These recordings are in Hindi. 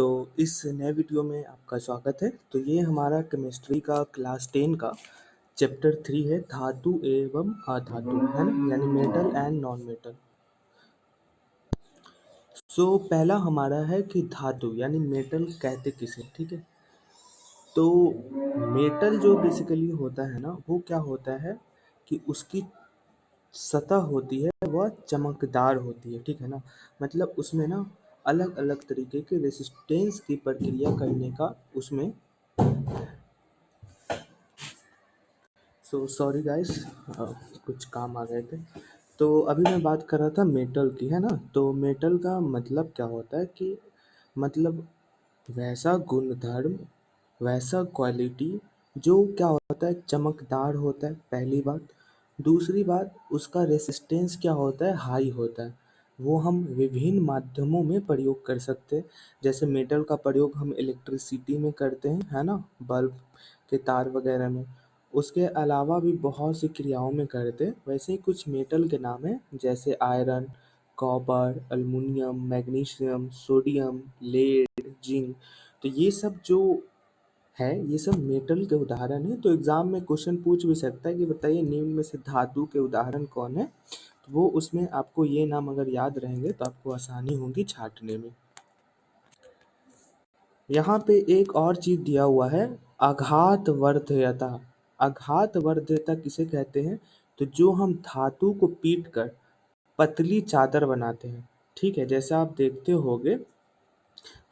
तो इस नए वीडियो में आपका स्वागत है। तो ये हमारा केमिस्ट्री का क्लास 10 का चैप्टर 3 है, धातु एवं अधातु, है ना, यानी मेटल एंड नॉन मेटल। सो पहला हमारा है कि धातु यानी मेटल कहते किसे, ठीक है। तो मेटल जो बेसिकली होता है ना, वो क्या होता है कि उसकी सतह होती है वह चमकदार होती है, ठीक है ना। मतलब उसमें ना अलग अलग तरीके के रेसिस्टेंस की प्रक्रिया करने का उसमें सॉरी गाइस, कुछ काम आ गए थे। तो अभी मैं बात कर रहा था मेटल की, है ना। तो मेटल का मतलब क्या होता है कि मतलब वैसा गुणधर्म, वैसा क्वालिटी जो क्या होता है, चमकदार होता है, पहली बात। दूसरी बात, उसका रेसिस्टेंस क्या होता है, हाई होता है। वो हम विभिन्न माध्यमों में प्रयोग कर सकते हैं। जैसे मेटल का प्रयोग हम इलेक्ट्रिसिटी में करते हैं, है ना, बल्ब के तार वगैरह में। उसके अलावा भी बहुत सी क्रियाओं में करते हैं। वैसे ही कुछ मेटल के नाम हैं, जैसे iron, copper, aluminium, magnesium, sodium, lead, zinc. तो ये सब जो है, ये सब मेटल के उदाहरण है। तो एग्जाम में क्वेश्चन पूछ भी सकता है कि बताइए निम्न में से धातु के उदाहरण कौन है। तो वो उसमें आपको ये नाम अगर याद रहेंगे तो आपको आसानी होगी छांटने में। यहाँ पे एक और चीज दिया हुआ है, आघात वर्धयता। आघात वर्धयता किसे कहते हैं? तो जो हम धातु को पीट कर पतली चादर बनाते हैं, ठीक है। जैसे आप देखते होगे,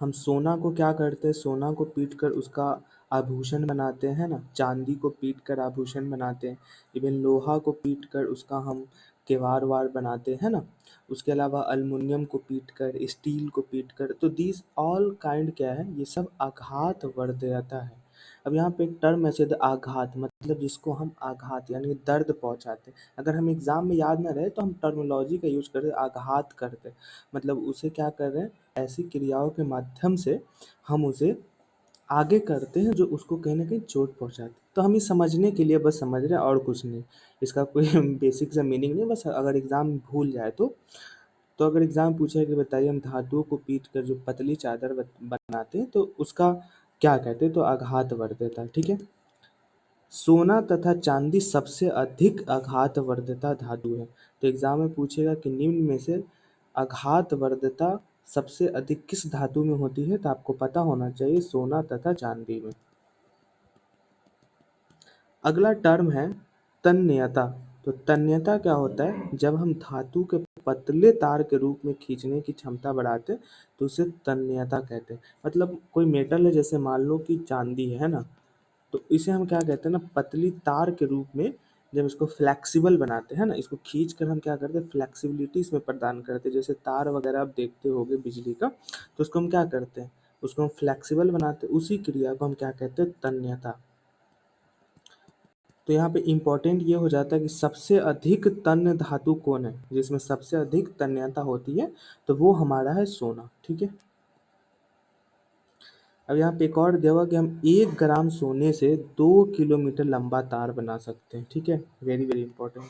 हम सोना को क्या करते हैं, सोना को पीट कर उसका आभूषण बनाते हैं ना, चांदी को पीट कर आभूषण बनाते हैं। इवन लोहा को पीट कर उसका हम केवाड़ वार बनाते हैं ना। उसके अलावा अल्युमिनियम को पीट कर, स्टील को पीट कर, तो दिस ऑल काइंड क्या है, ये सब आघात वर्धयता है। अब यहाँ पे एक टर्म है आघात, मतलब जिसको हम आघात यानी दर्द पहुंचाते हैं। अगर हम एग्जाम में याद ना रहे तो हम टर्मिनोलॉजी का यूज करते, आघात करते, मतलब उसे क्या कर रहे हैं, ऐसी क्रियाओं के माध्यम से हम उसे आगे करते हैं जो उसको कहीं न कहीं चोट पहुँचाते। तो हम ये समझने के लिए बस समझ रहे हैं और कुछ नहीं। इसका कोई बेसिक सा मीनिंग नहीं, बस अगर एग्ज़ाम में भूल जाए तो। तो अगर एग्ज़ाम पूछे कि बताइए हम धातुओं को पीट कर जो पतली चादर बनाते हैं तो उसका क्या कहते हैं, तो आघात वर्धता, ठीक है। सोना तथा चांदी सबसे अधिक आघात वर्धता धातु है। तो एग्जाम में पूछेगा कि निम्न में से आघात वर्धता सबसे अधिक किस धातु में होती है, तो आपको पता होना चाहिए सोना तथा चांदी में। अगला टर्म है तन्यता। तो तन्यता क्या होता है, जब हम धातु के पतले तार के रूप में खींचने की क्षमता बढ़ाते हैं तो उसे तन्यता कहते हैं। मतलब कोई मेटल है, जैसे मान लो कि चांदी है ना, तो इसे हम क्या कहते हैं ना, पतली तार के रूप में जब इसको फ्लेक्सिबल बनाते हैं ना, इसको खींच कर हम क्या करते हैं, फ्लेक्सिबिलिटी इसमें प्रदान करते हैं। जैसे तार वगैरह आप देखते होगे बिजली का, तो उसको हम क्या करते हैं, उसको हम फ्लेक्सिबल बनाते हैं। उसी क्रिया को हम क्या कहते हैं, तन्यता। तो यहाँ पे इम्पोर्टेंट ये हो जाता है कि सबसे अधिक तन्य धातु कौन है, जिसमें सबसे अधिक तन्यता होती है, तो वो हमारा है सोना, ठीक है। अब यहाँ पे एक और दिया हुआ कि हम 1 ग्राम सोने से 2 किलोमीटर लंबा तार बना सकते हैं, ठीक है। Very very important.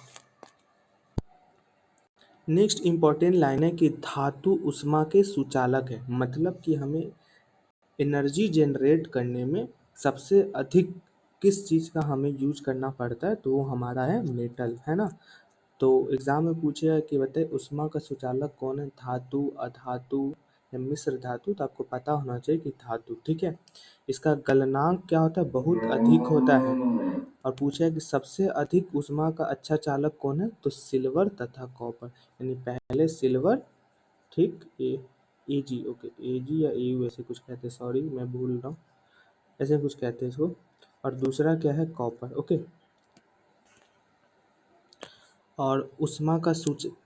Next important line है कि धातु उष्मा के सुचालक है। मतलब कि हमें एनर्जी जनरेट करने में सबसे अधिक किस चीज़ का हमें यूज करना पड़ता है, तो वो हमारा है मेटल, है ना। तो एग्जाम में पूछेगा कि बताइए उष्मा का सुचालक कौन है, धातु, अधातु या मिश्र धातु। तो आपको पता होना चाहिए कि धातु, ठीक है। इसका गलनांक क्या होता है, बहुत अधिक होता है। और पूछा है कि सबसे अधिक उष्मा का अच्छा चालक कौन है, तो सिल्वर तथा कॉपर। यानी पहले सिल्वर, ठीक, ए जी, ओके, ए जी या ए यू ऐसे कुछ कहते हैं, सॉरी मैं भूल रहा हूँ, ऐसे कुछ कहते हैं इसको। और दूसरा क्या है, कॉपर, ओके। और उष्मा का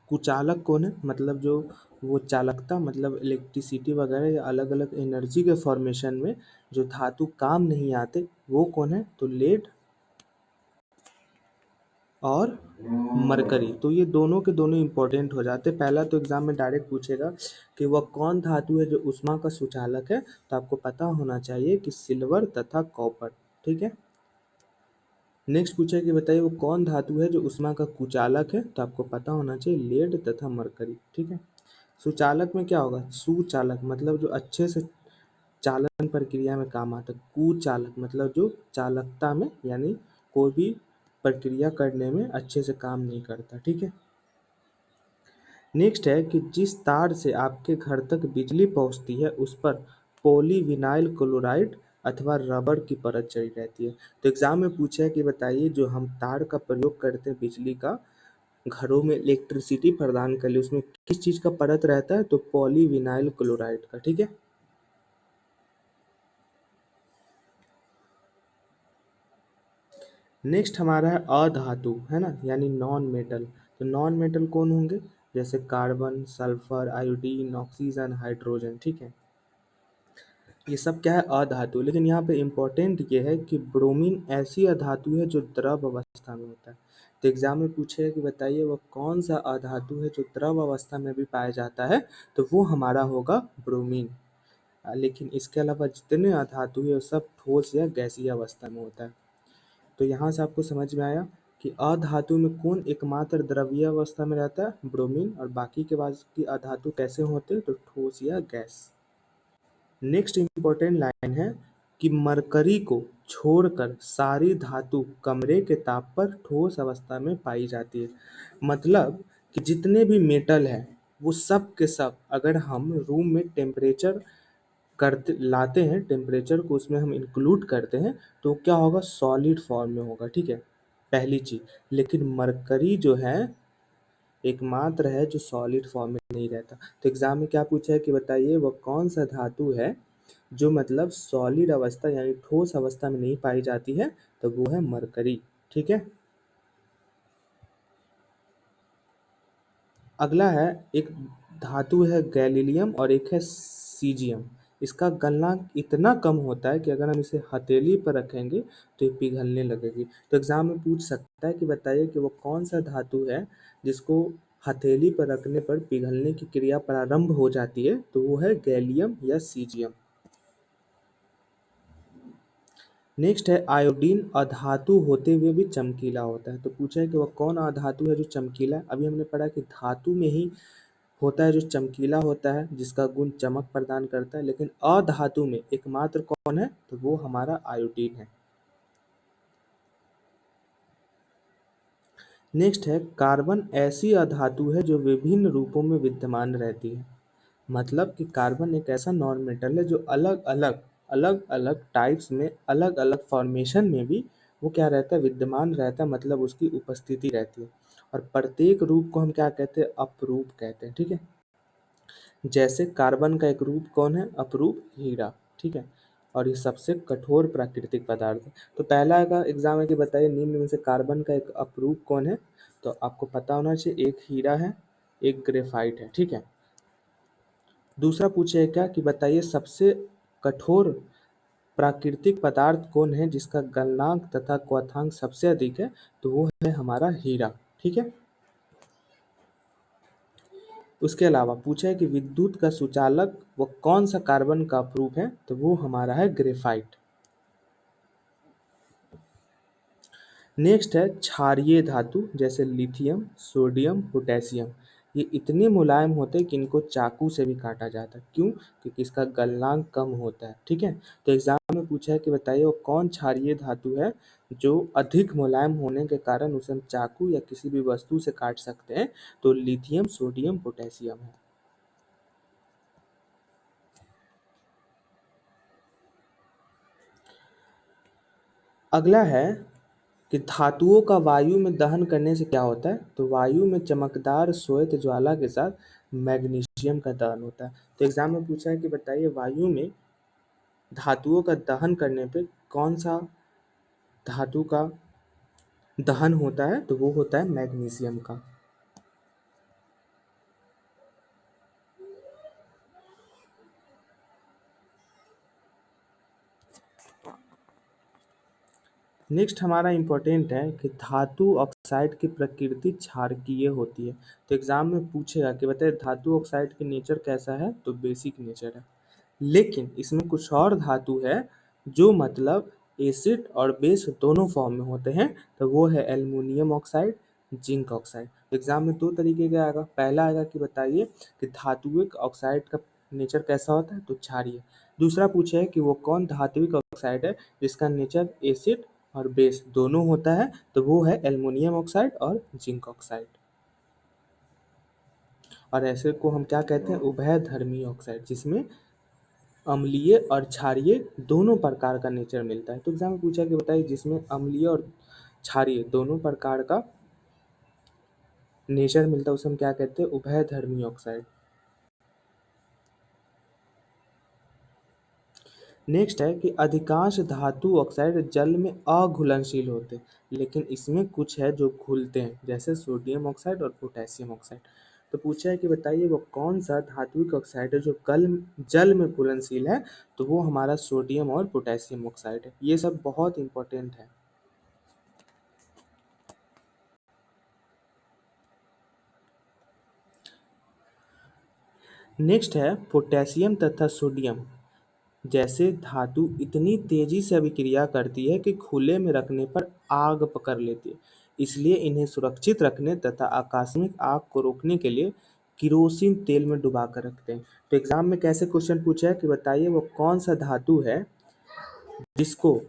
कुचालक कौन है, मतलब जो वो चालकता, मतलब इलेक्ट्रिसिटी वगैरह या अलग अलग एनर्जी के फॉर्मेशन में जो धातु काम नहीं आते, वो कौन है, तो लेड और मरकरी। तो ये दोनों के दोनों इंपॉर्टेंट हो जाते हैं। पहला तो एग्जाम में डायरेक्ट पूछेगा कि वह कौन धातु है जो उष्मा का सुचालक है, तो आपको पता होना चाहिए कि सिल्वर तथा कॉपर, ठीक है। नेक्स्ट पूछा है कि बताइए वो कौन धातु है जो उष्मा का कुचालक है, तो आपको पता होना चाहिए लेड तथा मरकरी, ठीक है। सुचालक में क्या होगा, सुचालक मतलब जो अच्छे से चालन प्रक्रिया में काम आता है। कुचालक मतलब जो चालकता में यानी कोई भी प्रक्रिया करने में अच्छे से काम नहीं करता, ठीक है। नेक्स्ट है कि जिस तार से आपके घर तक बिजली पहुंचती है उस पर पॉलीविनाइल क्लोराइड अथवा रबर की परत चढ़ी रहती है। तो एग्जाम में पूछा है कि बताइए जो हम तार का प्रयोग करते हैं बिजली का घरों में इलेक्ट्रिसिटी प्रदान कर लिए उसमें किस चीज का परत रहता है, तो पॉलीविनाइल क्लोराइड का, ठीक है। नेक्स्ट हमारा है अधातु, है ना, यानी नॉन मेटल। तो नॉन मेटल कौन होंगे, जैसे carbon, sulphur, iodine, oxygen, hydrogen, ठीक है। ये सब क्या है, अधातु। लेकिन यहाँ पे इम्पोर्टेंट ये है कि ब्रोमीन ऐसी अधातु है जो द्रव अवस्था में होता है। तो एग्जाम में पूछे कि बताइए वो कौन सा अधातु है जो द्रव अवस्था में भी पाया जाता है, तो वो हमारा होगा ब्रोमीन। लेकिन इसके अलावा जितने अधातु है वो सब ठोस या गैसीय अवस्था में होता है। तो यहाँ से आपको समझ में आया कि अधातु में कौन एकमात्र द्रवीय अवस्था में रहता है, ब्रोमीन, और बाकी के बाद की अधातु कैसे होते हैं, तो ठोस या गैस। नेक्स्ट इंपॉर्टेंट लाइन है कि मरकरी को छोड़कर सारी धातु कमरे के ताप पर ठोस अवस्था में पाई जाती है। मतलब कि जितने भी मेटल है वो सब के सब अगर हम रूम में टेम्परेचर करते लाते हैं, टेम्परेचर को उसमें हम इंक्लूड करते हैं, तो क्या होगा, सॉलिड फॉर्म में होगा, ठीक है, पहली चीज। लेकिन मरकरी जो है एकमात्र है जो सॉलिड फॉर्म में नहीं रहता। तो एग्जाम में क्या पूछा है कि बताइए वह कौन सा धातु है जो मतलब सॉलिड अवस्था यानी ठोस अवस्था में नहीं पाई जाती है, तो वो है मरकरी, ठीक है। अगला है एक धातु है गैलीलियम और एक है सीजियम। इसका गलनांक इतना कम होता है कि अगर हम इसे हथेली पर रखेंगे तो ये पिघलने लगेगी। तो एग्जाम में पूछ सकता है कि बताइए कि वो कौन सा धातु है जिसको हथेली पर रखने पर पिघलने की क्रिया प्रारंभ हो जाती है, तो वो है गैलियम या सीजियम। नेक्स्ट है आयोडीन अधातु होते हुए भी चमकीला होता है। तो पूछा है कि वह कौन अधातु है जो चमकीला है। अभी हमने पढ़ा कि धातु में ही होता है जो चमकीला होता है जिसका गुण चमक प्रदान करता है, लेकिन अधातु में एकमात्र कौन है, तो वो हमारा आयोडीन है। नेक्स्ट है कार्बन ऐसी अधातु है जो विभिन्न रूपों में विद्यमान रहती है। मतलब कि कार्बन एक ऐसा नॉन मेटल है जो अलग अलग टाइप्स में अलग अलग फॉर्मेशन में भी वो क्या रहता है, विद्यमान रहता है, मतलब उसकी उपस्थिति रहती है। और प्रत्येक रूप को हम क्या कहते हैं, अपरूप कहते हैं, ठीक है। जैसे कार्बन का एक रूप कौन है, अपरूप हीरा, ठीक है। और ये सबसे कठोर प्राकृतिक पदार्थ है। तो पहला का एग्जाम है कि बताइए निम्न में से कार्बन का एक अपरूप कौन है, तो आपको पता होना चाहिए, एक हीरा है, एक ग्रेफाइट है, ठीक है। दूसरा पूछे क्या कि बताइए सबसे कठोर प्राकृतिक पदार्थ कौन है जिसका गलनांक तथा क्वथनांक सबसे अधिक है, तो वो है हमारा हीरा, ठीक है। उसके अलावा पूछा है कि विद्युत का सुचालक वो कौन सा कार्बन का अपरूप है, तो वो हमारा है ग्रेफाइट। नेक्स्ट है क्षारीय धातु जैसे लिथियम, सोडियम, पोटेशियम। ये इतने मुलायम होते हैं कि इनको चाकू से भी काटा जाता है। क्यों, क्योंकि इसका गलनांक कम होता है, ठीक है। तो एग्जाम में पूछा है कि बताइए वो कौन क्षारीय धातु है जो अधिक मुलायम होने के कारण उसे हम चाकू या किसी भी वस्तु से काट सकते हैं, तो लिथियम, सोडियम, पोटेशियम है। अगला है कि धातुओं का वायु में दहन करने से क्या होता है, तो वायु में चमकदार श्वेत ज्वाला के साथ मैग्नीशियम का दहन होता है। तो एग्जाम में पूछा है कि बताइए वायु में धातुओं का दहन करने पे कौन सा धातु का दहन होता है, तो वो होता है मैग्नीशियम का। नेक्स्ट हमारा इम्पोर्टेंट है कि धातु ऑक्साइड की प्रकृति क्षारकीय होती है। तो एग्जाम में पूछेगा कि बताइए धातु ऑक्साइड की नेचर कैसा है, तो बेसिक नेचर है। लेकिन इसमें कुछ और धातु है जो मतलब एसिड और बेस दोनों फॉर्म में होते हैं, तो वो है aluminium oxide, zinc oxide. Exam में दो तरीके का आएगा। पहला आएगा कि बताइए कि धातुइक ऑक्साइड का नेचर कैसा होता है, तो क्षारीय। दूसरा पूछा है कि वो कौन धात्विक ऑक्साइड है जिसका नेचर एसिड और बेस दोनों होता है, तो वो है एल्युमिनियम ऑक्साइड और जिंक ऑक्साइड। और ऐसे को हम क्या कहते हैं, उभयधर्मी ऑक्साइड, जिसमें अम्लीय और क्षारीय दोनों प्रकार का नेचर मिलता है। तो एग्जाम में पूछा कि बताइए जिसमें अम्लीय और क्षारीय दोनों प्रकार का नेचर मिलता है उसे हम क्या कहते हैं, उभयधर्मी ऑक्साइड। नेक्स्ट है कि अधिकांश धातु ऑक्साइड जल में अघुलनशील होते हैं, लेकिन इसमें कुछ है जो घुलते हैं, जैसे सोडियम ऑक्साइड और पोटेशियम ऑक्साइड। तो पूछा है कि बताइए वो कौन सा धात्विक ऑक्साइड है जो जल में घुलनशील है, तो वो हमारा सोडियम और पोटेशियम ऑक्साइड है। ये सब बहुत इंपॉर्टेंट है। नेक्स्ट है पोटेशियम तथा सोडियम जैसे धातु इतनी तेजी से अभिक्रिया करती है कि खुले में रखने पर आग पकड़ लेती है। इसलिए इन्हें सुरक्षित रखने तथा आकस्मिक आग को रोकने के लिए किरोसिन तेल में डुबा कर रखते हैं। तो एग्जाम में कैसे क्वेश्चन पूछा है कि बताइए वो कौन सा धातु है जिसको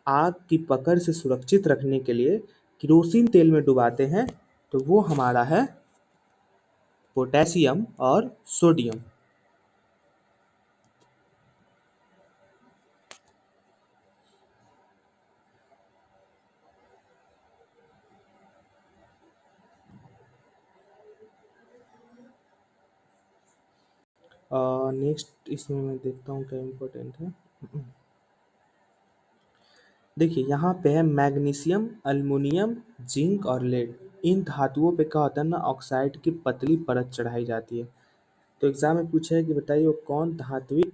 आग की पकड़ से सुरक्षित रखने के लिए किरोसिन तेल में डुबाते हैं, तो वो हमारा है पोटेशियम और सोडियम। नेक्स्ट इसमें मैं देखता हूँ क्या इम्पोर्टेंट है। देखिए यहाँ पे है मैग्नीशियम, अल्युमिनियम, जिंक और लेड। इन धातुओं पे क्या होता है ना, ऑक्साइड की पतली परत चढ़ाई जाती है। तो एग्जाम में पूछा है कि बताइए वो कौन धात्विक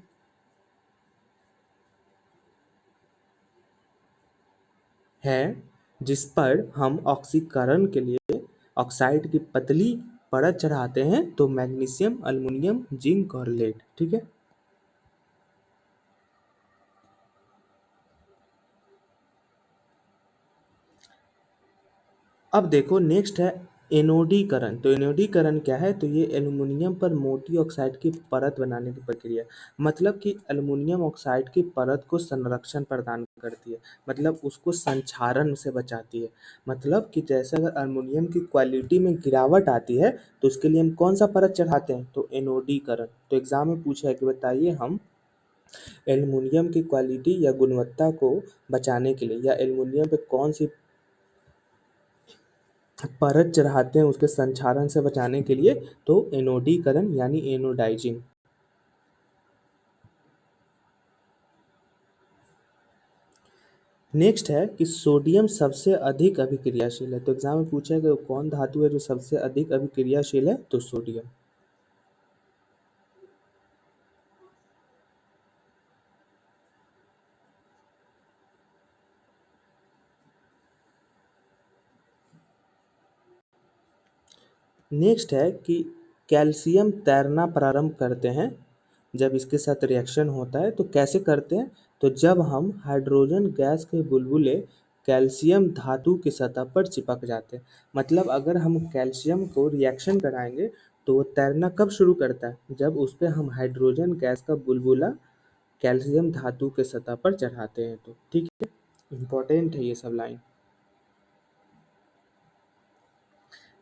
है जिस पर हम ऑक्सीकरण के लिए ऑक्साइड की पतली परत चढ़ाते हैं, तो मैग्नीशियम, अल्युमिनियम, जिंक और लेड। ठीक है। अब देखो नेक्स्ट है एनोडीकरण। तो एनोडीकरण क्या है, तो ये एल्युमिनियम पर मोटी ऑक्साइड की परत बनाने की प्रक्रिया है। मतलब कि एल्युमिनियम ऑक्साइड की परत को संरक्षण प्रदान करती है, मतलब उसको संक्षारण से बचाती है। मतलब कि जैसे अगर एल्युमिनियम की क्वालिटी में गिरावट आती है तो उसके लिए हम कौन सा परत चढ़ाते हैं, तो एनोडीकरण। तो एग्जाम में पूछा है कि बताइए हम एल्युमिनियम की क्वालिटी या गुणवत्ता को बचाने के लिए या एल्युमिनियम पे कौन सी परत चढ़ाते हैं उसके संक्षारण से बचाने के लिए, तो एनोडीकरण यानी एनोडाइजिंग। नेक्स्ट है कि सोडियम सबसे अधिक अभिक्रियाशील है। तो एग्जाम में पूछा है कि वो कौन धातु है जो सबसे अधिक अभिक्रियाशील है, तो सोडियम। नेक्स्ट है कि कैल्शियम तैरना प्रारंभ करते हैं जब इसके साथ रिएक्शन होता है। तो कैसे करते हैं, तो जब हम हाइड्रोजन गैस के बुलबुले कैल्शियम धातु की सतह पर चिपक जाते हैं। मतलब अगर हम कैल्शियम को रिएक्शन कराएंगे तो वो तैरना कब शुरू करता है, जब उस पर हम हाइड्रोजन गैस का बुलबुला कैल्शियम धातु के सतह पर चढ़ाते हैं। तो ठीक है, इंपॉर्टेंट है ये सब लाइन।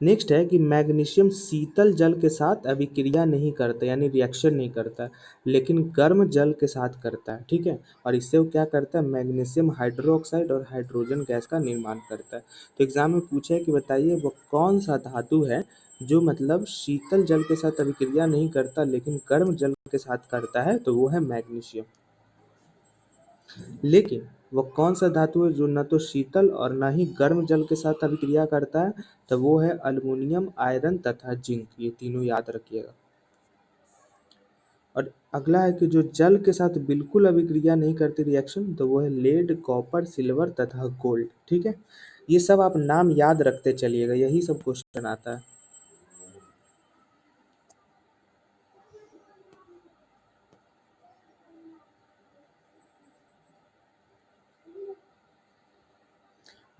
नेक्स्ट है कि मैग्नीशियम शीतल जल के साथ अभिक्रिया नहीं करता, यानी रिएक्शन नहीं करता, लेकिन गर्म जल के साथ करता है। ठीक है। और इससे वो क्या करता है, मैग्नीशियम हाइड्रोक्साइड और हाइड्रोजन गैस का निर्माण करता है। तो एग्जाम में पूछा है कि बताइए वो कौन सा धातु है जो मतलब शीतल जल के साथ अभिक्रिया नहीं करता लेकिन गर्म जल के साथ करता है, तो वो है मैग्नीशियम। लेकिन वो कौन सा धातु है जो न तो शीतल और न ही गर्म जल के साथ अभिक्रिया करता है, तो वो है अल्युमिनियम, आयरन तथा जिंक। ये तीनों याद रखिएगा। और अगला है कि जो जल के साथ बिल्कुल अभिक्रिया नहीं करती रिएक्शन, तो वो है लेड, कॉपर, सिल्वर तथा गोल्ड। ठीक है। ये सब आप नाम याद रखते चलिएगा, यही सब क्वेश्चन आता है।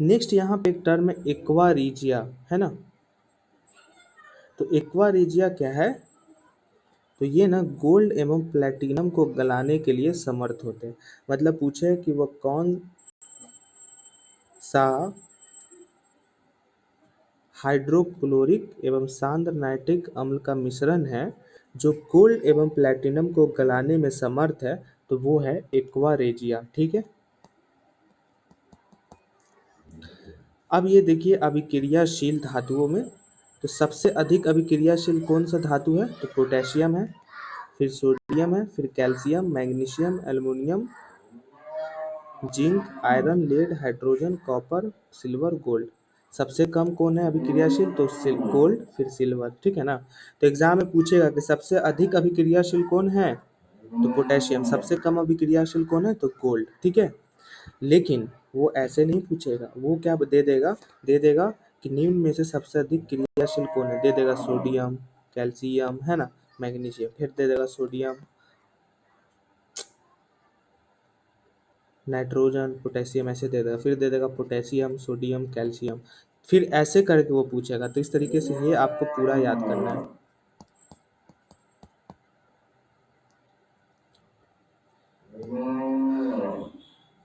नेक्स्ट यहाँ पे एक टर्म है एक्वा रीजिया, है ना। तो एक्वा रीजिया क्या है, तो ये ना गोल्ड एवं प्लैटिनम को गलाने के लिए समर्थ होते हैं। मतलब पूछे कि वह कौन सा हाइड्रोक्लोरिक एवं सांद्र नाइट्रिक अम्ल का मिश्रण है जो गोल्ड एवं प्लैटिनम को गलाने में समर्थ है, तो वो है एक्वा रेजिया। ठीक है। अब ये देखिए अभिक्रियाशील धातुओं में, तो सबसे अधिक अभिक्रियाशील कौन सा धातु है, तो पोटेशियम है, फिर सोडियम है, फिर calcium, magnesium, aluminium, zinc, iron, lead, hydrogen, copper, silver, gold. सबसे कम कौन है अभिक्रियाशील, तो गोल्ड, फिर सिल्वर। ठीक है ना। तो एग्जाम में पूछेगा कि सबसे अधिक अभिक्रियाशील कौन है, तो पोटेशियम। सबसे कम अभिक्रियाशील कौन है, तो गोल्ड। ठीक है। लेकिन वो ऐसे नहीं पूछेगा, वो क्या दे देगा कि निम्न में से सबसे अधिक क्रियाशील कौन है, दे देगा सोडियम, कैल्शियम, है ना, मैग्नीशियम, फिर दे देगा सोडियम, नाइट्रोजन, पोटेशियम, ऐसे दे देगा, फिर दे देगा पोटेशियम, सोडियम, कैल्शियम, फिर ऐसे करके वो पूछेगा। तो इस तरीके से ये आपको पूरा याद करना है।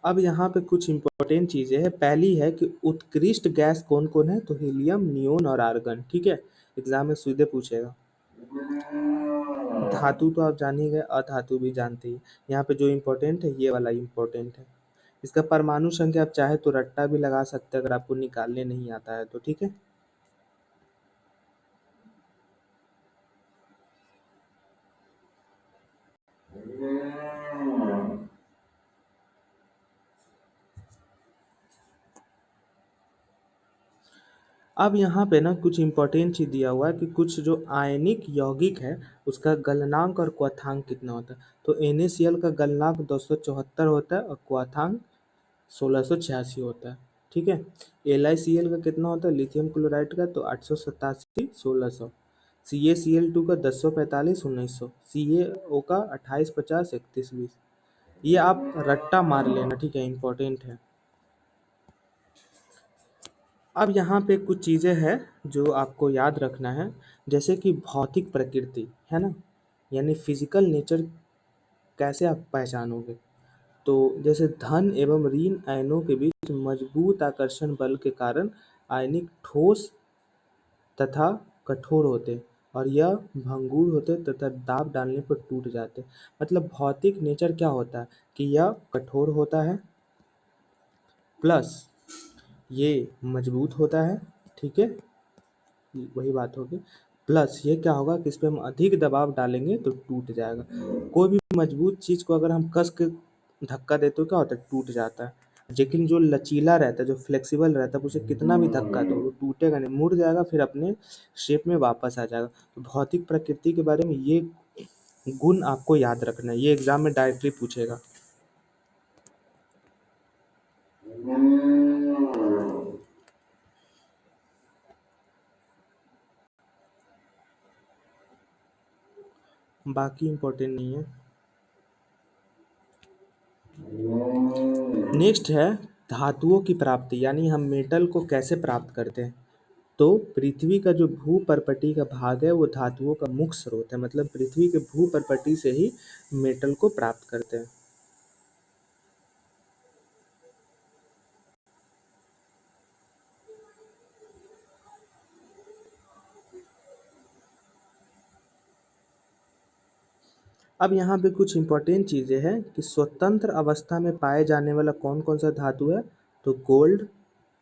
अब यहाँ पे कुछ इंपॉर्टेंट चीजें हैं। पहली है कि उत्कृष्ट गैस कौन कौन है, तो हीलियम, नियोन और आर्गन। ठीक है। एग्जाम में सीधे पूछेगा। धातु तो आप जान ही गए, अधातु भी जानते ही। यहाँ पे जो इम्पोर्टेंट है ये वाला इम्पोर्टेंट है। इसका परमाणु संख्या आप चाहे तो रट्टा भी लगा सकते हैं अगर आपको निकालने नहीं आता है तो। ठीक है। अब यहाँ पे ना कुछ इम्पोर्टेंट चीज दिया हुआ है कि कुछ जो आयनिक यौगिक है उसका गलनांक और क्वथांक कितना होता है। तो NaCl का गलनांक 274 होता है और क्वथांक 1686 होता है। ठीक है। LiCl का कितना होता है, लिथियम क्लोराइड का, तो 887 1600। CaCl2 का 1045 1900। CaO का 2850 3120। ये आप रट्टा मार लेना। ठीक है, इंपॉर्टेंट है। अब यहाँ पे कुछ चीज़ें हैं जो आपको याद रखना है, जैसे कि भौतिक प्रकृति, है ना, यानी फिजिकल नेचर कैसे आप पहचानोगे। तो जैसे धन एवं ऋण आयनों के बीच मजबूत आकर्षण बल के कारण आयनिक ठोस तथा कठोर होते और यह भंगुर होते तथा दाब डालने पर टूट जाते। मतलब भौतिक नेचर क्या होता है कि यह कठोर होता है, प्लस ये मजबूत होता है। ठीक है, वही बात होगी। प्लस ये क्या होगा कि इस पे हम अधिक दबाव डालेंगे तो टूट जाएगा। कोई भी मजबूत चीज को अगर हम कस के धक्का देते तो क्या होता है, टूट जाता है। लेकिन जो लचीला रहता है, जो फ्लेक्सिबल रहता है, उसे कितना भी धक्का दो वो टूटेगा नहीं, मुड़ जाएगा, फिर अपने शेप में वापस आ जाएगा। तो भौतिक प्रकृति के बारे में ये गुण आपको याद रखना है, ये एग्जाम में डायरेक्टली पूछेगा। बाकी इम्पोर्टेंट नहीं है। नेक्स्ट है धातुओं की प्राप्ति, यानी हम मेटल को कैसे प्राप्त करते हैं। तो पृथ्वी का जो भूपर्पटी का भाग है वो धातुओं का मुख्य स्रोत है। मतलब पृथ्वी के भूपर्पटी से ही मेटल को प्राप्त करते हैं। अब यहाँ पे कुछ इंपॉर्टेंट चीजें हैं कि स्वतंत्र अवस्था में पाए जाने वाला कौन कौन सा धातु है, तो गोल्ड,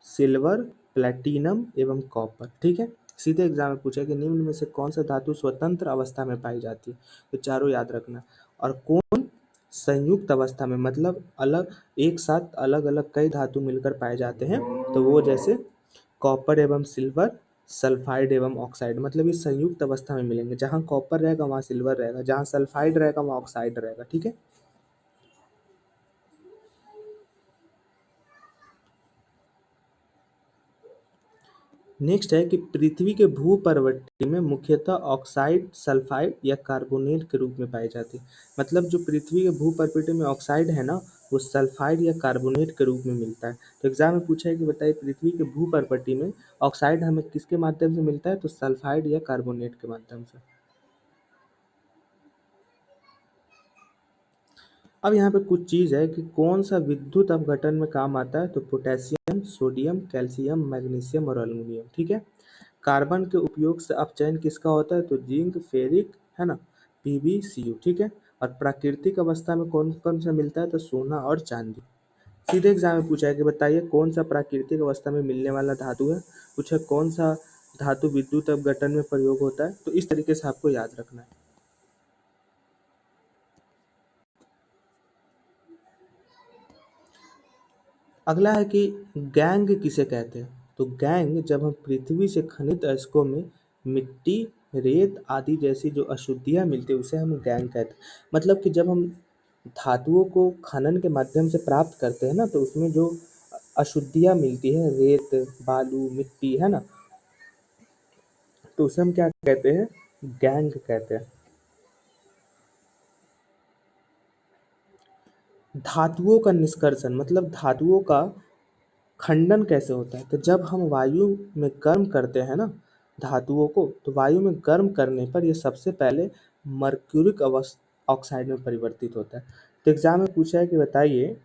सिल्वर, प्लेटिनम एवं कॉपर। ठीक है। सीधे एग्जाम में पूछा कि निम्न में से कौन सा धातु स्वतंत्र अवस्था में पाई जाती है, तो चारों याद रखना। और कौन संयुक्त अवस्था में, मतलब अलग एक साथ अलग अलग कई धातु मिलकर पाए जाते हैं, तो वो जैसे कॉपर एवं सिल्वर, सल्फाइड एवं ऑक्साइड। मतलब ये संयुक्त अवस्था में मिलेंगे, जहाँ कॉपर रहेगा वहाँ सिल्वर रहेगा, जहाँ सल्फाइड रहेगा वहाँ ऑक्साइड रहेगा। ठीक है। नेक्स्ट है कि पृथ्वी के भूपर्वती में मुख्यतः ऑक्साइड, सल्फाइड या कार्बोनेट के रूप में पाई जाती है। मतलब जो पृथ्वी के भूपर्वती में ऑक्साइड है ना, वो सल्फाइड या कार्बोनेट के रूप में मिलता है। तो एग्जाम में पूछा है कि बताइए पृथ्वी के भूपर्वती में ऑक्साइड हमें किसके माध्यम से मिलता है, तो सल्फाइड या कार्बोनेट के माध्यम से। अब यहाँ पे कुछ चीज़ है कि कौन सा विद्युत अपघटन में काम आता है, तो पोटेशियम, सोडियम, कैल्शियम, मैग्नीशियम और एल्युमिनियम। ठीक है। कार्बन के उपयोग से अपचयन किसका होता है, तो जिंक, फेरिक, है ना, PbCu। ठीक है। और प्राकृतिक अवस्था में कौन कौन सा मिलता है, तो सोना और चांदी। सीधे एग्जाम में पूछा है कि बताइए कौन सा प्राकृतिक अवस्था में मिलने वाला धातु है। पूछा कौन सा धातु विद्युत अपघटन में प्रयोग होता है, तो इस तरीके से आपको याद रखना है। अगला है कि गैंग किसे कहते हैं, तो गैंग जब हम पृथ्वी से खनिज अयस्कों में मिट्टी, रेत आदि जैसी जो अशुद्धियां मिलती है उसे हम गैंग कहते हैं। मतलब कि जब हम धातुओं को खनन के माध्यम से प्राप्त करते हैं ना, तो उसमें जो अशुद्धियां मिलती है, रेत, बालू, मिट्टी, है ना, तो उसे हम क्या कहते हैं, गैंग कहते हैं। धातुओं का निष्कर्षण मतलब धातुओं का खंडन कैसे होता है, तो जब हम वायु में गर्म करते हैं ना धातुओं को, तो वायु में गर्म करने पर ये सबसे पहले मर्क्यूरिक ऑक्साइड में परिवर्तित होता है। तो एग्जाम में पूछा है कि बताइए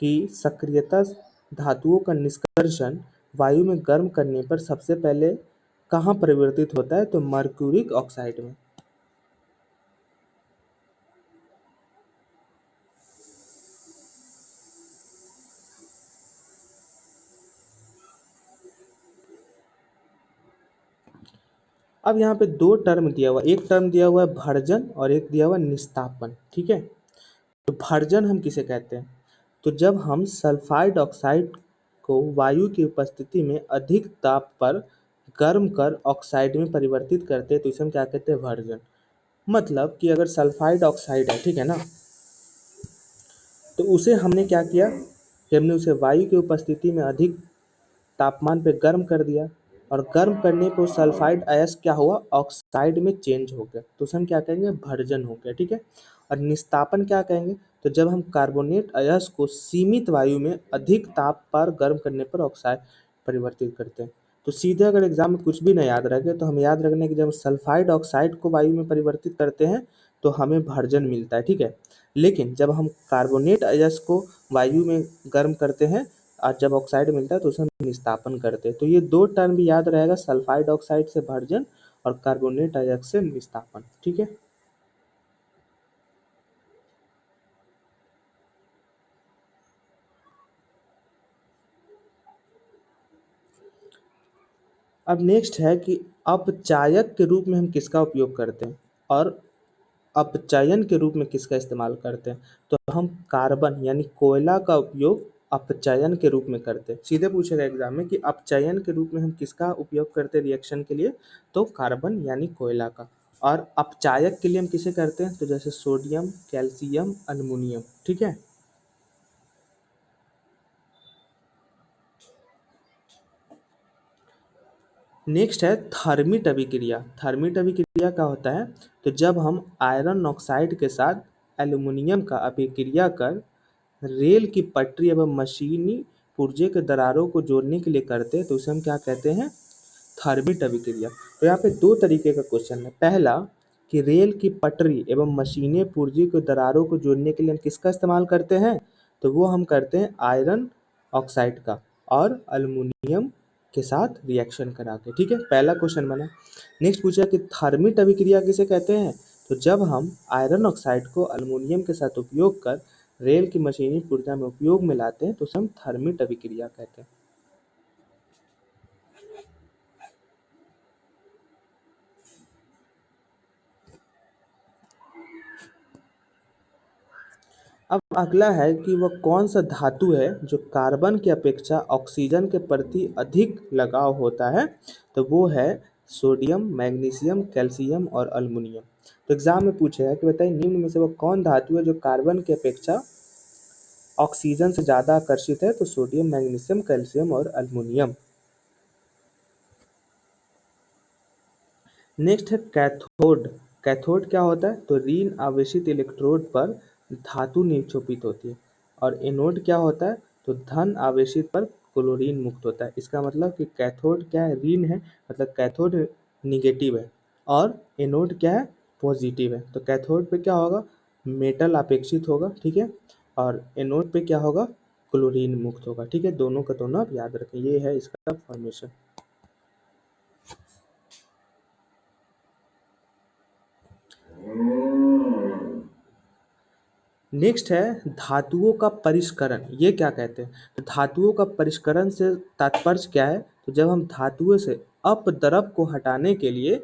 कि सक्रियता धातुओं का निष्कर्षण वायु में गर्म करने पर सबसे पहले कहाँ परिवर्तित होता है, तो मर्क्यूरिक ऑक्साइड में। अब यहाँ पे दो टर्म दिया हुआ, एक टर्म दिया हुआ है भर्जन और एक दिया हुआ है निस्तापन। ठीक है। तो भर्जन हम किसे कहते हैं, तो जब हम सल्फाइड ऑक्साइड को वायु की उपस्थिति में अधिक ताप पर गर्म कर ऑक्साइड में परिवर्तित करते हैं, तो इसे हम क्या कहते हैं, भर्जन। मतलब कि अगर सल्फाइड ऑक्साइड है, ठीक है ना, तो उसे हमने क्या किया कि हमने उसे वायु की उपस्थिति में अधिक तापमान पे गर्म कर दिया, और गर्म करने पे वो सल्फाइड अयस्क क्या हुआ, ऑक्साइड में चेंज हो गया, तो उसे हम क्या कहेंगे, भर्जन हो गया। ठीक है। और निस्तापन क्या कहेंगे, तो जब हम कार्बोनेट अयस्क को सीमित वायु में अधिक ताप पर गर्म करने पर ऑक्साइड परिवर्तित करते हैं। तो सीधे अगर एग्जाम में कुछ भी ना याद रखे, तो हम याद रखने कि जब सल्फाइड ऑक्साइड को वायु में परिवर्तित करते हैं तो हमें भर्जन मिलता है। ठीक है। लेकिन जब हम कार्बोनेट अयस्क को वायु में गर्म करते हैं और जब ऑक्साइड मिलता है तो उसे हम निस्तापन करते हैं। तो ये दो टर्म भी याद रहेगा, सल्फाइड ऑक्साइड से भर्जन और कार्बोनेट अयस्क से निस्तापन। ठीक है। अब नेक्स्ट है कि अपचायक के रूप में हम किसका उपयोग करते हैं और अपचयन के रूप में किसका इस्तेमाल करते हैं, तो हम कार्बन यानी कोयला का उपयोग अपचयन के रूप में करते हैं। सीधे पूछेगा एग्जाम में कि अपचयन के रूप में हम किसका उपयोग करते हैं रिएक्शन के लिए, तो कार्बन यानी कोयला का। और अपचायक के लिए हम किसे करते हैं, तो जैसे सोडियम, कैल्शियम, अल्युमिनियम। ठीक है। नेक्स्ट है थर्मिट अभिक्रिया। थर्मिट अभिक्रिया क्या होता है, तो जब हम आयरन ऑक्साइड के साथ एल्युमिनियम का अभिक्रिया कर रेल की पटरी एवं मशीनी पुर्जे के दरारों को जोड़ने के लिए करते हैं, तो उसे हम क्या कहते हैं, थर्मिट अभिक्रिया। तो यहाँ पे दो तरीके का क्वेश्चन है। पहला कि रेल की पटरी एवं मशीनी पुर्जे के दरारों को जोड़ने के लिए हम किसका इस्तेमाल करते हैं, तो वो हम करते हैं आयरन ऑक्साइड का और अल्युमिनियम के साथ रिएक्शन करा के। ठीक है, पहला क्वेश्चन बना। नेक्स्ट पूछा कि थर्मिट अभिक्रिया किसे कहते हैं, तो जब हम आयरन ऑक्साइड को अल्युमिनियम के साथ उपयोग कर रेल की मशीनी पुर्जा में उपयोग में लाते हैं, तो उसे हम थर्मिट अभिक्रिया कहते हैं। अब अगला है कि वह कौन सा धातु है जो कार्बन की अपेक्षा ऑक्सीजन के प्रति अधिक लगाव होता है, तो वो है सोडियम, मैग्नीशियम, कैल्शियम और अल्युमिनियम। तो एग्जाम में पूछा है कि बताइए निम्न में से वह कौन धातु है जो कार्बन की अपेक्षा ऑक्सीजन से ज़्यादा आकर्षित है, तो सोडियम, मैग्नीशियम, कैल्शियम और अल्युमिनियम। नेक्स्ट है कैथोड। कैथोड क्या होता है, तो ऋण आवेशित इलेक्ट्रोड पर धातु निक्षेपित होती है। और एनोड क्या होता है, तो धन आवेशित पर क्लोरीन मुक्त होता है। इसका मतलब कि कैथोड क्या है, ऋण है, मतलब कैथोड निगेटिव है, और एनोड क्या है, पॉजिटिव है। तो कैथोड पे क्या होगा, मेटल अपेक्षित होगा, ठीक है, और एनोड पे क्या होगा, क्लोरीन मुक्त होगा, ठीक है। दोनों का दोनों आप याद रखें, ये है इसका फॉर्मेशन। नेक्स्ट है धातुओं का परिष्करण, ये क्या कहते हैं? तो धातुओं का परिष्करण से तात्पर्य क्या है? तो जब हम धातुओं से अपद्रव को हटाने के लिए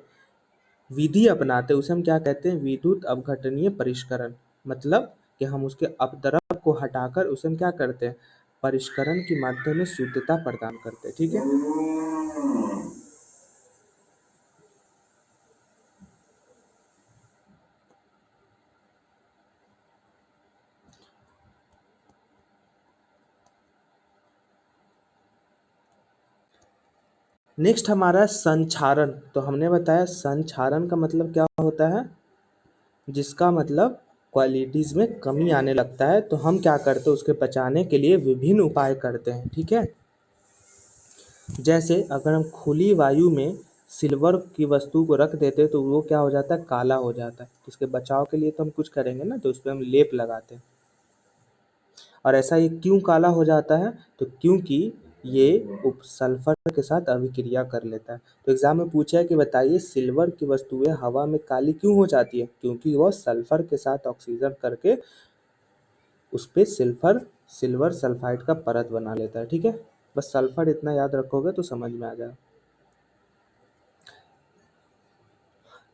विधि अपनाते हैं उसे हम क्या कहते हैं? विद्युत अपघटनीय परिष्करण। मतलब कि हम उसके अपद्रव को हटाकर उसे हम क्या करते हैं? परिष्करण के माध्यम में शुद्धता प्रदान करते हैं, ठीक है। नेक्स्ट हमारा है संक्षारण। तो हमने बताया संक्षारण का मतलब क्या होता है? जिसका मतलब क्वालिटीज में कमी आने लगता है, तो हम क्या करते हैं? उसके बचाने के लिए विभिन्न उपाय करते हैं, ठीक है। जैसे अगर हम खुली वायु में सिल्वर की वस्तु को रख देते हैं तो वो क्या हो जाता है? काला हो जाता है। तो उसके बचाव के लिए तो हम कुछ करेंगे ना, तो उस पर हम लेप लगाते हैं। और ऐसा ये क्यों काला हो जाता है? तो क्योंकि ये सल्फर के साथ अभिक्रिया कर लेता है। तो एग्जाम में पूछा है कि बताइए सिल्वर की वस्तुएं हवा में काली क्यों हो जाती है? क्योंकि वह सल्फर के साथ ऑक्सीजन करके उस पे सिल्वर सल्फाइड का परत बना लेता है, ठीक है। बस सल्फर इतना याद रखोगे तो समझ में आ जाएगा।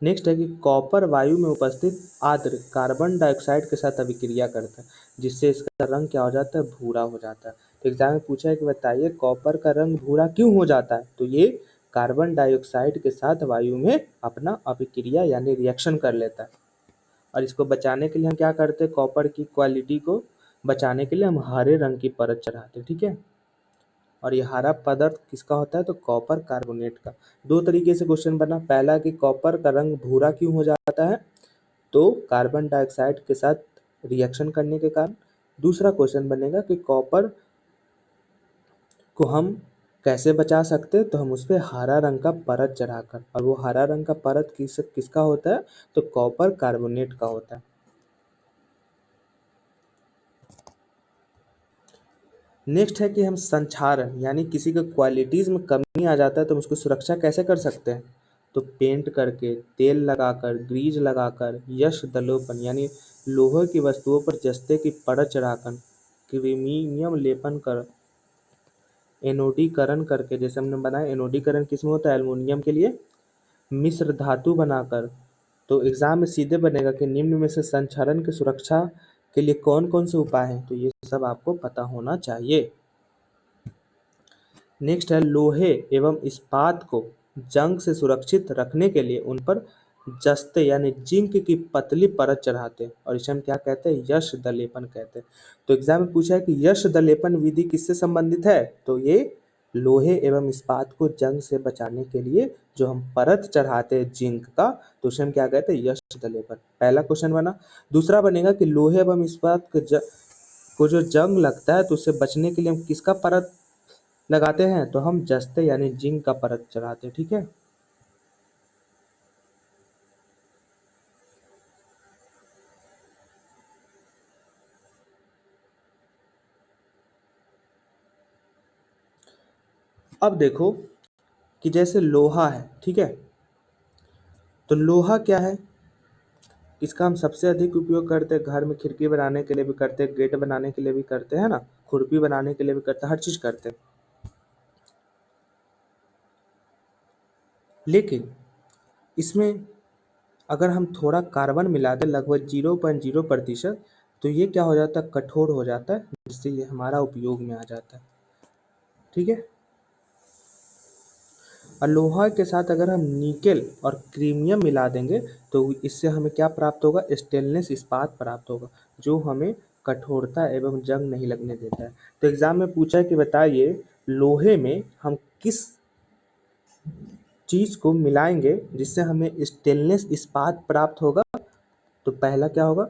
नेक्स्ट है कि कॉपर वायु में उपस्थित आर्द्र कार्बन डाइऑक्साइड के साथ अभिक्रिया करता है, जिससे इसका रंग क्या हो जाता है? भूरा हो जाता है। तो एग्जाम में पूछा है कि बताइए कॉपर का रंग भूरा क्यों हो जाता है? तो ये कार्बन डाइऑक्साइड के साथ वायु में अपना अभिक्रिया यानी रिएक्शन कर लेता है। और इसको बचाने के लिए हम क्या करते हैं? कॉपर की क्वालिटी को बचाने के लिए हम हरे रंग की परत चढ़ाते हैं, ठीक है। और ये हरा पदार्थ किसका होता है? तो कॉपर कार्बोनेट का। दो तरीके से क्वेश्चन बना, पहला कि कॉपर का रंग भूरा क्यों हो जाता है? तो कार्बन डाइऑक्साइड के साथ रिएक्शन करने के कारण। दूसरा क्वेश्चन बनेगा कि कॉपर को हम कैसे बचा सकते हैं? तो हम उस पर हरा रंग का परत चढ़ाकर। और वो हरा रंग का परत किसका होता है? तो कॉपर कार्बोनेट का होता है। नेक्स्ट है कि हम संक्षारण यानी किसी के क्वालिटीज में कमी आ जाता है तो हम उसको सुरक्षा कैसे कर सकते हैं? तो पेंट करके, तेल लगाकर, ग्रीज लगाकर, यश दलोपन यानी लोहे की वस्तुओं पर जस्ते की परत चढ़ाकर, क्रीमियम लेपन कर, एनोडीकरण करके, जैसे हमने बनाया एनोडीकरण किसमें होता है? एल्युमिनियम के लिए। मिश्र धातु बनाकर। तो एग्जाम में सीधे बनेगा कि निम्न में से संक्षारण की सुरक्षा के लिए कौन कौन से उपाय हैं? तो ये सब आपको पता होना चाहिए। नेक्स्ट है लोहे एवं इस्पात को जंग से सुरक्षित रखने के लिए उन पर जस्ते यानी जिंक की पतली परत चढ़ाते हैं, और इसे हम क्या कहते हैं? यश दलेपन कहते हैं। तो एग्जाम में पूछा है कि यश दलेपन विधि किससे संबंधित है? तो ये लोहे एवं इस्पात को जंग से बचाने के लिए जो हम परत चढ़ाते हैं जिंक का, तो उसे हम क्या कहते हैं? यश दलेपन। पहला क्वेश्चन बना। दूसरा बनेगा कि लोहे एवं इस्पात को जो जंग लगता है तो उससे बचने के लिए हम किसका परत लगाते हैं? तो हम जस्ते यानी जिंक का परत चढ़ाते हैं, ठीक है। अब देखो कि जैसे लोहा है, ठीक है, तो लोहा क्या है? इसका हम सबसे अधिक उपयोग करते हैं, घर में खिड़की बनाने के लिए भी करते हैं, गेट बनाने के लिए भी करते हैं ना, खुरपी बनाने के लिए भी करते हैं, हर चीज करते हैं। लेकिन इसमें अगर हम थोड़ा कार्बन मिला दें लगभग 0.0%, तो ये क्या हो जाता है? कठोर हो जाता है, जिससे ये हमारा उपयोग में आ जाता है, ठीक है। और लोहा के साथ अगर हम निकेल और क्रीमियम मिला देंगे तो इससे हमें क्या प्राप्त होगा? स्टेनलेस इस्पात प्राप्त होगा, जो हमें कठोरता एवं जंग नहीं लगने देता है। तो एग्जाम में पूछा है कि बताइए लोहे में हम किस चीज को मिलाएंगे जिससे हमें स्टेनलेस इस्पात प्राप्त होगा? तो पहला क्या होगा?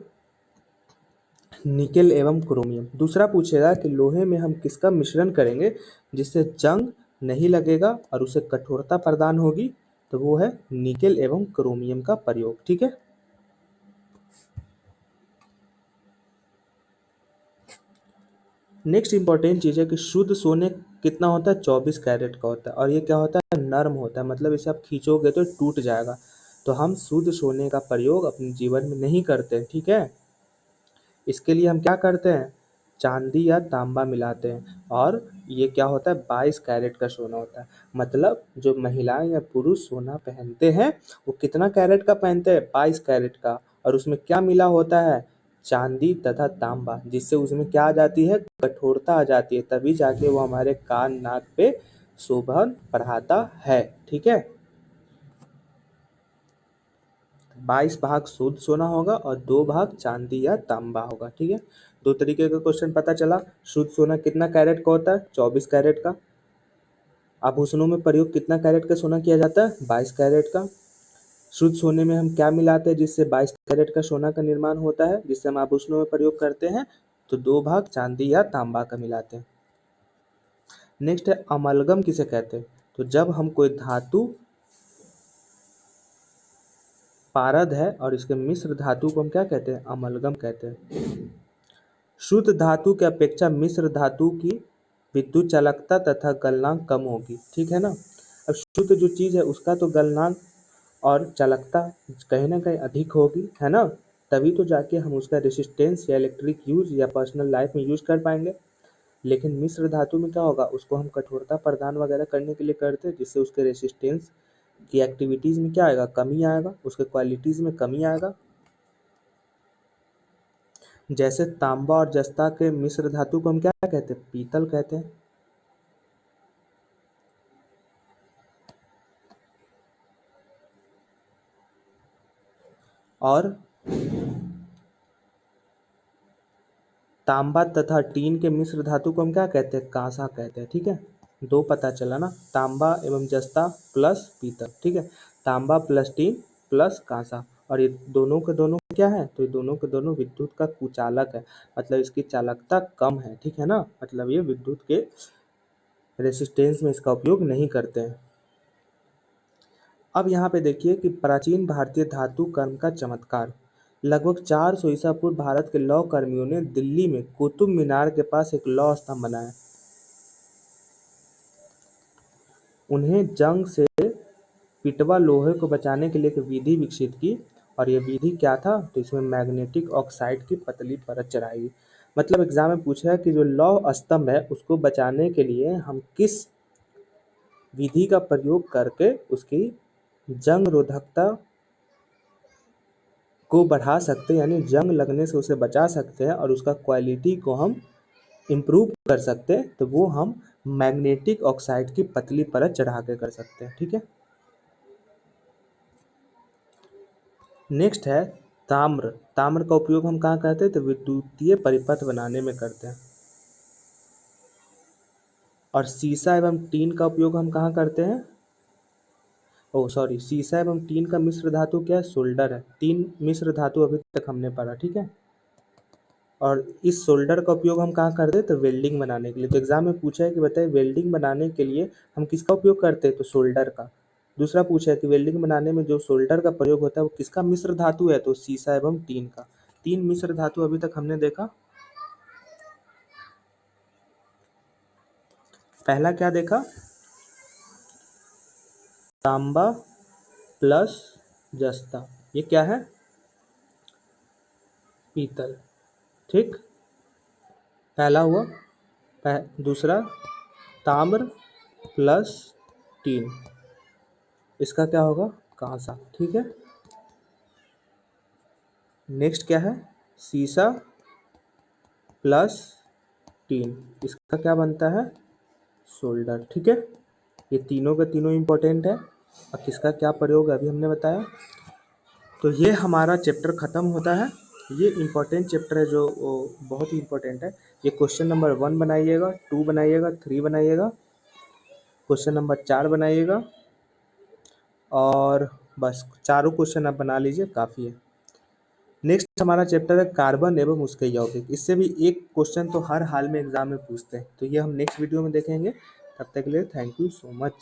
निकेल एवं क्रोमियम। दूसरा पूछेगा कि लोहे में हम किसका मिश्रण करेंगे जिससे जंग नहीं लगेगा और उसे कठोरता प्रदान होगी? तो वो है निकेल एवं क्रोमियम का प्रयोग, ठीक है। नेक्स्ट इंपॉर्टेंट चीज़ है कि शुद्ध सोने कितना होता है, 24 कैरेट का होता है, और ये क्या होता है, नर्म होता है, मतलब इसे आप खींचोगे तो टूट जाएगा। तो हम शुद्ध सोने का प्रयोग अपने जीवन में नहीं करते, ठीक है। इसके लिए हम क्या करते हैं, चांदी या तांबा मिलाते हैं, और ये क्या होता है, 22 कैरेट का सोना होता है। मतलब जो महिलाएं या पुरुष सोना पहनते हैं वो कितना कैरेट का पहनते हैं, 22 कैरेट का, और उसमें क्या मिला होता है, चांदी तथा तांबा, जिससे उसमें क्या आ जाती है, कठोरता आ जाती है, तभी जाके वो हमारे कान नाक पे शोभा बढ़ाता है, ठीक है। 22 भाग शुद्ध सोना होगा और 2 भाग चांदी या तांबा होगा, ठीक है। दो तरीके का क्वेश्चन पता चला। शुद्ध सोना कितना कैरेट का होता है, 24 कैरेट का। आभूषणों में प्रयोग कितना कैरेट का सोना किया जाता है, 22 कैरेट का। शुद्ध सोने में हम क्या मिलाते हैं जिससे 22 कैरेट का सोना का निर्माण होता है, जिससे हम आभूषणों में प्रयोग करते हैं, तो 2 भाग चांदी या तांबा का मिलाते हैं। नेक्स्ट है अमलगम किसे कहते हैं, तो जब हम कोई धातु पारद है और इसके मिश्र धातु को हम क्या कहते हैं, अमलगम कहते हैं। शुद्ध धातु की अपेक्षा मिश्र धातु की विद्युत चालकता तथा गलनांक कम होगी, ठीक है ना। अब शुद्ध जो चीज़ है उसका तो गलनांक और चालकता कहीं ना कहीं अधिक होगी, है ना, तभी तो जाके हम उसका रेसिस्टेंस या इलेक्ट्रिक यूज या पर्सनल लाइफ में यूज कर पाएंगे। लेकिन मिश्र धातु में क्या होगा, उसको हम कठोरता प्रदान वगैरह करने के लिए करते हैं, जिससे उसके रेसिस्टेंस की एक्टिविटीज़ में क्या आएगा, कमी आएगा, उसके क्वालिटीज़ में कमी आएगा। जैसे तांबा और जस्ता के मिश्र धातु को हम क्या कहते हैं, पीतल कहते हैं। और तांबा तथा टीन के मिश्र धातु को हम क्या कहते हैं, कांसा कहते हैं, ठीक है। दो पता चला ना, तांबा एवं जस्ता प्लस पीतल, ठीक है। तांबा प्लस टीन प्लस कांसा, और ये दोनों के दोनों क्या है, तो ये दोनों के दोनों विद्युत का कुचालक है, मतलब इसकी चालकता कम है, ठीक है ना, मतलब ये विद्युत के रेसिस्टेंस में इसका उपयोग नहीं करते हैं। अब यहाँ पे देखिए कि प्राचीन भारतीय धातु कर्म का चमत्कार। लगभग 400 ईसा पूर्व भारत के लौह कर्मियों ने दिल्ली में कुतुब मीनार के पास एक लौह स्तंभ बनाया। उन्हें जंग से पिटवा लोहे को बचाने के लिए एक विधि विकसित की, और ये विधि क्या था, तो इसमें मैग्नेटिक ऑक्साइड की पतली परत चढ़ाई गई। मतलब एग्जाम में पूछा है कि जो लौह स्तंभ है उसको बचाने के लिए हम किस विधि का प्रयोग करके उसकी जंग रोधकता को बढ़ा सकते हैं, यानी जंग लगने से उसे बचा सकते हैं और उसका क्वालिटी को हम इम्प्रूव कर सकते हैं, तो वो हम मैग्नेटिक ऑक्साइड की पतली परत चढ़ा के कर सकते हैं, ठीक है। नेक्स्ट है ताम्र। ताम्र का उपयोग हम कहाँ करते हैं, तो विद्युतीय परिपथ बनाने में करते हैं। और सीसा एवं टीन का उपयोग हम कहाँ करते हैं, सीसा एवं टीन का मिश्र धातु क्या है, सोल्डर है। तीन मिश्र धातु अभी तक हमने पढ़ा, ठीक है। और इस सोल्डर का उपयोग हम कहाँ करते हैं, तो वेल्डिंग बनाने के लिए। तो एग्जाम में पूछा है कि बताइए वेल्डिंग बनाने के लिए हम किसका उपयोग करते हैं, तो सोल्डर का। दूसरा पूछा है कि वेल्डिंग बनाने में जो सोल्डर का प्रयोग होता है वो किसका मिश्र धातु है, तो सीसा एवं टीन का। तीन मिश्र धातु अभी तक हमने देखा। पहला क्या देखा, तांबा प्लस जस्ता, ये क्या है, पीतल, ठीक, पहला हुआ। दूसरा ताम्र प्लस टीन, इसका क्या होगा, कांसा, ठीक है। नेक्स्ट क्या है, सीसा प्लस टीन, इसका क्या बनता है, सोल्डर, ठीक है। ये तीनों के तीनों इंपॉर्टेंट है, और किसका क्या प्रयोग है अभी हमने बताया। तो ये हमारा चैप्टर ख़त्म होता है। ये इम्पोर्टेंट चैप्टर है जो बहुत ही इम्पोर्टेंट है। ये क्वेश्चन नंबर 1 बनाइएगा, 2 बनाइएगा, 3 बनाइएगा, क्वेश्चन नंबर 4 बनाइएगा, और बस चारों क्वेश्चन आप बना लीजिए, काफ़ी है। नेक्स्ट हमारा चैप्टर है कार्बन एवं उसके यौगिक। इससे भी एक क्वेश्चन तो हर हाल में एग्जाम में पूछते हैं, तो ये हम नेक्स्ट वीडियो में देखेंगे। तब तक के लिए थैंक यू सो मच।